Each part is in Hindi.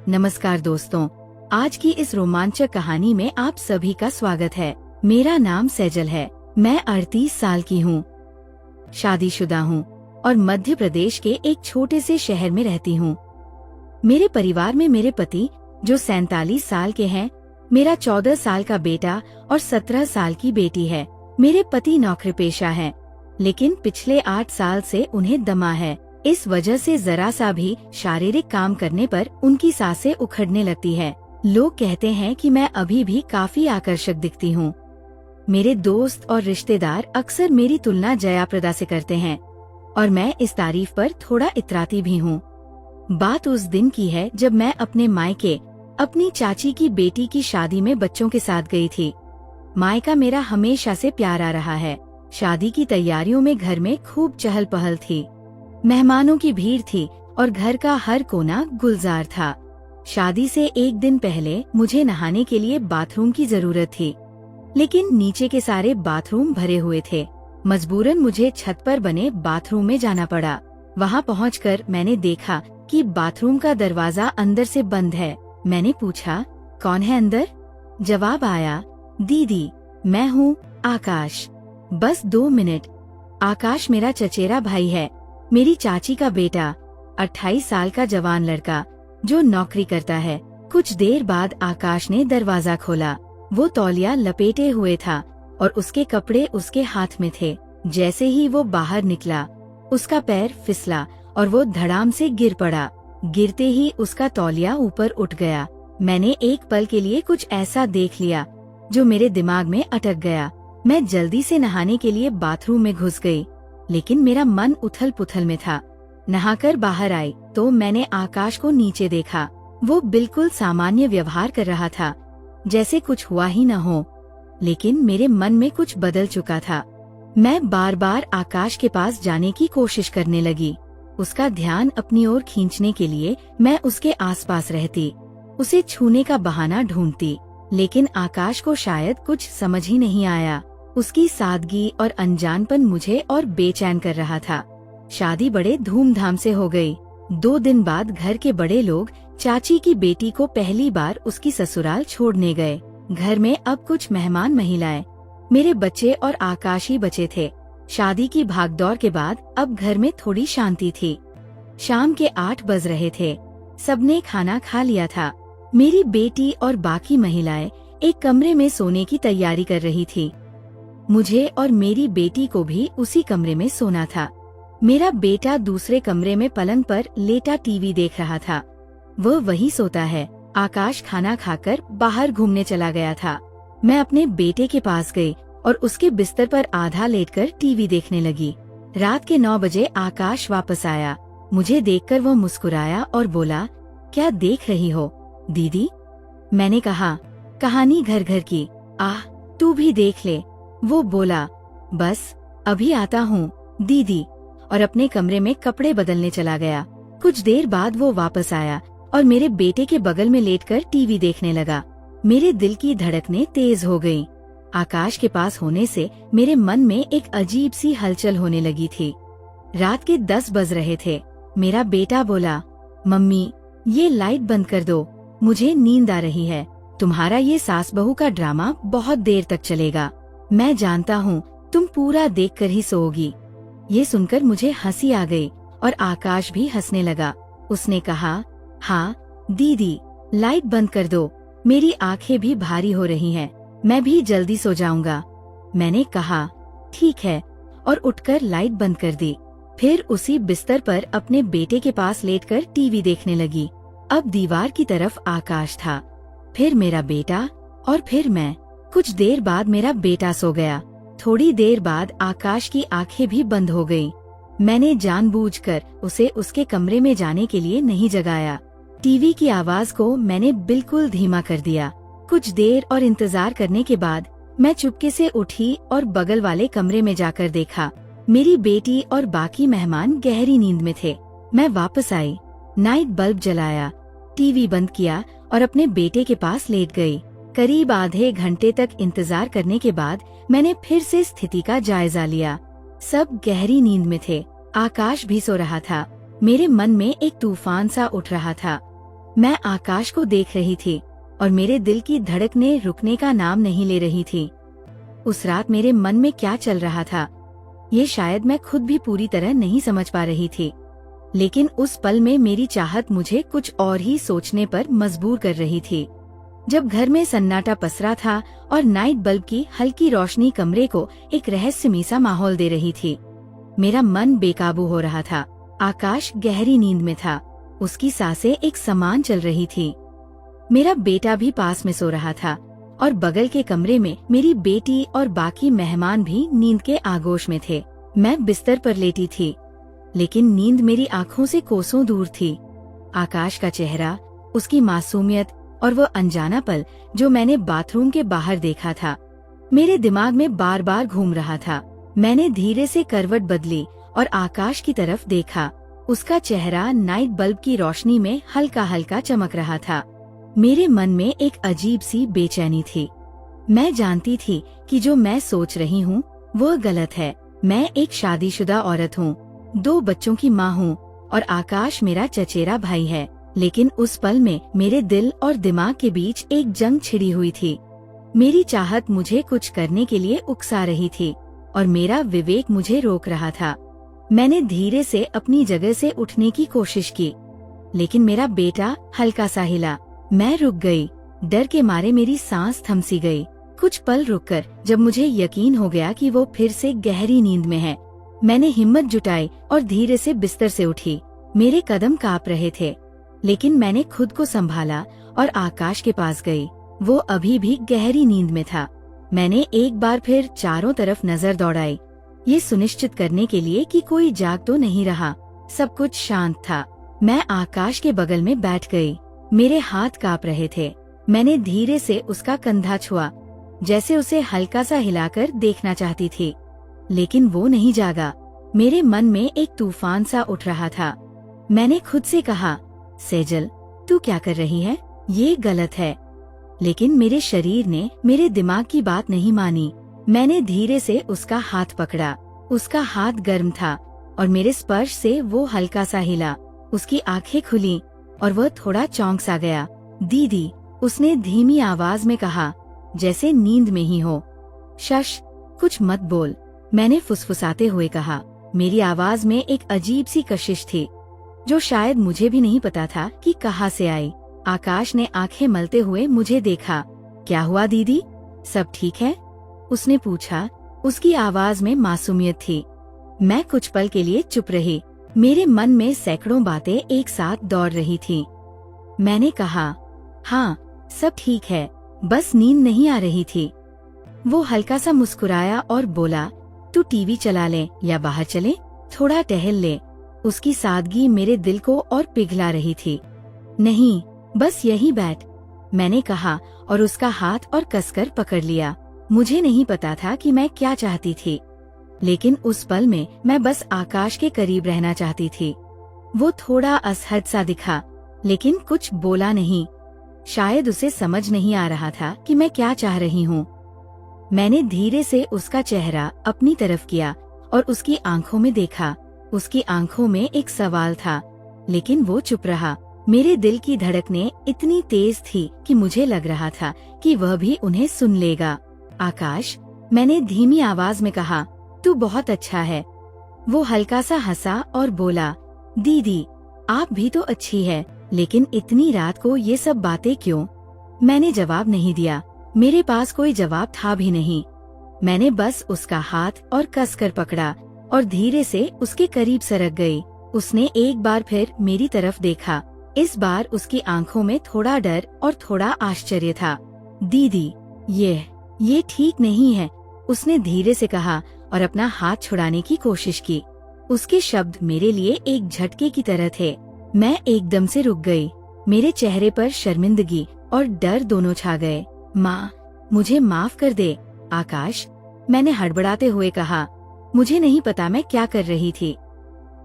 नमस्कार दोस्तों, आज की इस रोमांचक कहानी में आप सभी का स्वागत है। मेरा नाम सेजल है। मैं 38 साल की हूँ, शादीशुदा हूँ और मध्य प्रदेश के एक छोटे से शहर में रहती हूँ। मेरे परिवार में मेरे पति जो 47 साल के हैं, मेरा 14 साल का बेटा और 17 साल की बेटी है। मेरे पति नौकरी पेशा हैं, लेकिन पिछले 8 साल से उन्हें दमा है। इस वजह से जरा सा भी शारीरिक काम करने पर उनकी सांसें उखड़ने लगती है। लोग कहते हैं कि मैं अभी भी काफी आकर्षक दिखती हूँ। मेरे दोस्त और रिश्तेदार अक्सर मेरी तुलना जया प्रदा से करते हैं और मैं इस तारीफ पर थोड़ा इतराती भी हूँ। बात उस दिन की है जब मैं अपने मायके अपनी चाची की बेटी की शादी में बच्चों के साथ गई थी। मायका मेरा हमेशा से प्यारा रहा है। शादी की तैयारियों में घर में खूब चहल पहल थी। मेहमानों की भीड़ थी और घर का हर कोना गुलजार था। शादी से एक दिन पहले मुझे नहाने के लिए बाथरूम की जरूरत थी, लेकिन नीचे के सारे बाथरूम भरे हुए थे। मजबूरन मुझे छत पर बने बाथरूम में जाना पड़ा। वहां पहुंचकर मैंने देखा कि बाथरूम का दरवाजा अंदर से बंद है। मैंने पूछा, कौन है अंदर? जवाब आया, दीदी, मैं हूँ आकाश। बस 2 मिनट। आकाश मेरा चचेरा भाई है, मेरी चाची का बेटा, 28 साल का जवान लड़का जो नौकरी करता है। कुछ देर बाद आकाश ने दरवाजा खोला। वो तौलिया लपेटे हुए था और उसके कपड़े उसके हाथ में थे। जैसे ही वो बाहर निकला, उसका पैर फिसला और वो धड़ाम से गिर पड़ा। गिरते ही उसका तौलिया ऊपर उठ गया। मैंने एक पल के लिए कुछ ऐसा देख लिया जो मेरे दिमाग में अटक गया। मैं जल्दी से नहाने के लिए बाथरूम में घुस गई, लेकिन मेरा मन उथल पुथल में था। नहाकर बाहर आई तो मैंने आकाश को नीचे देखा। वो बिल्कुल सामान्य व्यवहार कर रहा था, जैसे कुछ हुआ ही न हो। लेकिन मेरे मन में कुछ बदल चुका था। मैं बार बार आकाश के पास जाने की कोशिश करने लगी। उसका ध्यान अपनी ओर खींचने के लिए मैं उसके आसपास रहती, उसे छूने का बहाना ढूंढती। लेकिन आकाश को शायद कुछ समझ ही नहीं आया। उसकी सादगी और अनजानपन मुझे और बेचैन कर रहा था। शादी बड़े धूमधाम से हो गई। 2 दिन बाद घर के बड़े लोग चाची की बेटी को पहली बार उसकी ससुराल छोड़ने गए। घर में अब कुछ मेहमान महिलाएं, मेरे बच्चे और आकाश ही बचे थे। शादी की भागदौड़ के बाद अब घर में थोड़ी शांति थी। शाम के 8 बज रहे थे। सबने खाना खा लिया था। मेरी बेटी और बाकी महिलाएं एक कमरे में सोने की तैयारी कर रही थी। मुझे और मेरी बेटी को भी उसी कमरे में सोना था। मेरा बेटा दूसरे कमरे में पलंग पर लेटा टीवी देख रहा था। वह वहीं सोता है। आकाश खाना खाकर बाहर घूमने चला गया था। मैं अपने बेटे के पास गई और उसके बिस्तर पर आधा लेटकर टीवी देखने लगी। रात के 9 बजे आकाश वापस आया। मुझे देखकर वो मुस्कुराया और बोला, क्या देख रही हो दीदी? मैंने कहा, कहानी घर घर की। आह, तू भी देख ले। वो बोला, बस अभी आता हूँ दीदी, और अपने कमरे में कपड़े बदलने चला गया। कुछ देर बाद वो वापस आया और मेरे बेटे के बगल में लेटकर टीवी देखने लगा। मेरे दिल की धड़कनें तेज हो गईं। आकाश के पास होने से मेरे मन में एक अजीब सी हलचल होने लगी थी। रात के 10 बज रहे थे। मेरा बेटा बोला, मम्मी, ये लाइट बंद कर दो, मुझे नींद आ रही है। तुम्हारा ये सास बहू का ड्रामा बहुत देर तक चलेगा। मैं जानता हूँ तुम पूरा देखकर ही सोओगी। ये सुनकर मुझे हंसी आ गई और आकाश भी हंसने लगा। उसने कहा, हाँ दीदी, लाइट बंद कर दो, मेरी आंखें भी भारी हो रही हैं, मैं भी जल्दी सो जाऊंगा। मैंने कहा, ठीक है, और उठकर लाइट बंद कर दी। फिर उसी बिस्तर पर अपने बेटे के पास लेटकर टीवी देखने लगी। अब दीवार की तरफ आकाश था, फिर मेरा बेटा और फिर मैं। कुछ देर बाद मेरा बेटा सो गया। थोड़ी देर बाद आकाश की आंखें भी बंद हो गईं। मैंने जानबूझकर उसे उसके कमरे में जाने के लिए नहीं जगाया। टीवी की आवाज को मैंने बिल्कुल धीमा कर दिया। कुछ देर और इंतजार करने के बाद मैं चुपके से उठी और बगल वाले कमरे में जाकर देखा। मेरी बेटी और बाकी मेहमान गहरी नींद में थे। मैं वापस आई, नाइट बल्ब जलाया, टीवी बंद किया और अपने बेटे के पास लेट गई। करीब आधे घंटे तक इंतजार करने के बाद मैंने फिर से स्थिति का जायजा लिया। सब गहरी नींद में थे। आकाश भी सो रहा था। मेरे मन में एक तूफान सा उठ रहा था। मैं आकाश को देख रही थी और मेरे दिल की धड़कनें रुकने का नाम नहीं ले रही थी। उस रात मेरे मन में क्या चल रहा था, ये शायद मैं खुद भी पूरी तरह नहीं समझ पा रही थी, लेकिन उस पल में मेरी चाहत मुझे कुछ और ही सोचने पर मजबूर कर रही थी। जब घर में सन्नाटा पसरा था और नाइट बल्ब की हल्की रोशनी कमरे को एक रहस्यमय सा माहौल दे रही थी, मेरा मन बेकाबू हो रहा था। आकाश गहरी नींद में था, उसकी सांसें एक समान चल रही थी। मेरा बेटा भी पास में सो रहा था और बगल के कमरे में मेरी बेटी और बाकी मेहमान भी नींद के आगोश में थे। मैं बिस्तर पर लेटी थी, लेकिन नींद मेरी आँखों से कोसों दूर थी। आकाश का चेहरा, उसकी मासूमियत और वो अनजाना पल जो मैंने बाथरूम के बाहर देखा था, मेरे दिमाग में बार बार घूम रहा था। मैंने धीरे से करवट बदली और आकाश की तरफ देखा। उसका चेहरा नाइट बल्ब की रोशनी में हल्का हल्का चमक रहा था। मेरे मन में एक अजीब सी बेचैनी थी। मैं जानती थी कि जो मैं सोच रही हूँ वो गलत है। मैं एक शादीशुदा औरत हूँ, 2 बच्चों की माँ हूँ और आकाश मेरा चचेरा भाई है। लेकिन उस पल में मेरे दिल और दिमाग के बीच एक जंग छिड़ी हुई थी। मेरी चाहत मुझे कुछ करने के लिए उकसा रही थी और मेरा विवेक मुझे रोक रहा था। मैंने धीरे से अपनी जगह से उठने की कोशिश की, लेकिन मेरा बेटा हल्का सा हिला। मैं रुक गई, डर के मारे मेरी सांस थम सी गई। कुछ पल रुककर जब मुझे यकीन हो गया कि वो फिर से गहरी नींद में है, मैंने हिम्मत जुटाई और धीरे से बिस्तर से उठी। मेरे कदम कांप रहे थे, लेकिन मैंने खुद को संभाला और आकाश के पास गई। वो अभी भी गहरी नींद में था। मैंने एक बार फिर चारों तरफ नजर दौड़ाई, ये सुनिश्चित करने के लिए कि कोई जाग तो नहीं रहा। सब कुछ शांत था। मैं आकाश के बगल में बैठ गई, मेरे हाथ कांप रहे थे। मैंने धीरे से उसका कंधा छुआ, जैसे उसे हल्का सा हिलाकर देखना चाहती थी, लेकिन वो नहीं जागा। मेरे मन में एक तूफान सा उठ रहा था। मैंने खुद से कहा, सेजल, तू क्या कर रही है? ये गलत है। लेकिन मेरे शरीर ने मेरे दिमाग की बात नहीं मानी। मैंने धीरे से उसका हाथ पकड़ा। उसका हाथ गर्म था और मेरे स्पर्श से वो हल्का सा हिला। उसकी आंखें खुली और वह थोड़ा चौंक सा गया। दीदी, उसने धीमी आवाज में कहा, जैसे नींद में ही हो। शश, कुछ मत बोल, मैंने फुसफुसाते हुए कहा। मेरी आवाज में एक अजीब सी कशिश थी, जो शायद मुझे भी नहीं पता था कि कहाँ से आई। आकाश ने आंखें मलते हुए मुझे देखा। क्या हुआ दीदी, सब ठीक है? उसने पूछा। उसकी आवाज में मासूमियत थी। मैं कुछ पल के लिए चुप रही। मेरे मन में सैकड़ों बातें एक साथ दौड़ रही थीं। मैंने कहा, हाँ, सब ठीक है, बस नींद नहीं आ रही थी। वो हल्का सा मुस्कुराया और बोला, तू टीवी चला ले या बाहर चले, थोड़ा टहल ले। उसकी सादगी मेरे दिल को और पिघला रही थी। नहीं, बस यहीं बैठ, मैंने कहा और उसका हाथ और कसकर पकड़ लिया। मुझे नहीं पता था कि मैं क्या चाहती थी, लेकिन उस पल में मैं बस आकाश के करीब रहना चाहती थी। वो थोड़ा असहज सा दिखा, लेकिन कुछ बोला नहीं। शायद उसे समझ नहीं आ रहा था कि मैं क्या चाह रही हूँ। मैंने धीरे से उसका चेहरा अपनी तरफ किया और उसकी आंखों में देखा। उसकी आंखों में एक सवाल था, लेकिन वो चुप रहा। मेरे दिल की धड़कनें इतनी तेज थी कि मुझे लग रहा था कि वह भी उन्हें सुन लेगा। आकाश, मैंने धीमी आवाज में कहा, तू बहुत अच्छा है। वो हल्का सा हंसा और बोला, दीदी, आप भी तो अच्छी है, लेकिन इतनी रात को ये सब बातें क्यों? मैंने जवाब नहीं दिया। मेरे पास कोई जवाब था भी नहीं। मैंने बस उसका हाथ और कसकर पकड़ा और धीरे से उसके करीब सरक गई। उसने एक बार फिर मेरी तरफ देखा। इस बार उसकी आंखों में थोड़ा डर और थोड़ा आश्चर्य था। दीदी, ये ठीक नहीं है, उसने धीरे से कहा और अपना हाथ छुड़ाने की कोशिश की। उसके शब्द मेरे लिए एक झटके की तरह थे। मैं एकदम से रुक गई। मेरे चेहरे पर शर्मिंदगी और डर दोनों छा गए। माँ, मुझे माफ कर दे। आकाश, मैंने हड़बड़ाते हुए कहा। मुझे नहीं पता मैं क्या कर रही थी।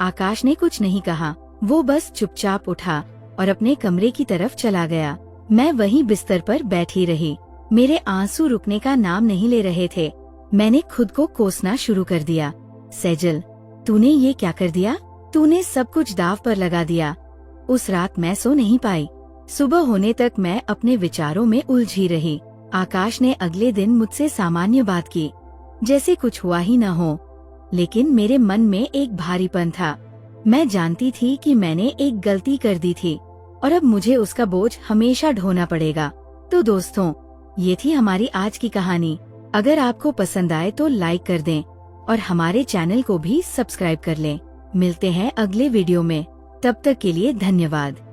आकाश ने कुछ नहीं कहा। वो बस चुपचाप उठा और अपने कमरे की तरफ चला गया। मैं वहीं बिस्तर पर बैठी रही। मेरे आंसू रुकने का नाम नहीं ले रहे थे। मैंने खुद को कोसना शुरू कर दिया। सेजल, तूने ये क्या कर दिया? तूने सब कुछ दाव पर लगा दिया। उस रात मैं सो नहीं पाई। सुबह होने तक मैं अपने विचारों में उलझी रही। आकाश ने अगले दिन मुझसे सामान्य बात की, जैसे कुछ हुआ ही न हो। लेकिन मेरे मन में एक भारीपन था। मैं जानती थी कि मैंने एक गलती कर दी थी और अब मुझे उसका बोझ हमेशा ढोना पड़ेगा। तो दोस्तों, ये थी हमारी आज की कहानी। अगर आपको पसंद आए तो लाइक कर दें और हमारे चैनल को भी सब्सक्राइब कर लें। मिलते हैं अगले वीडियो में। तब तक के लिए धन्यवाद।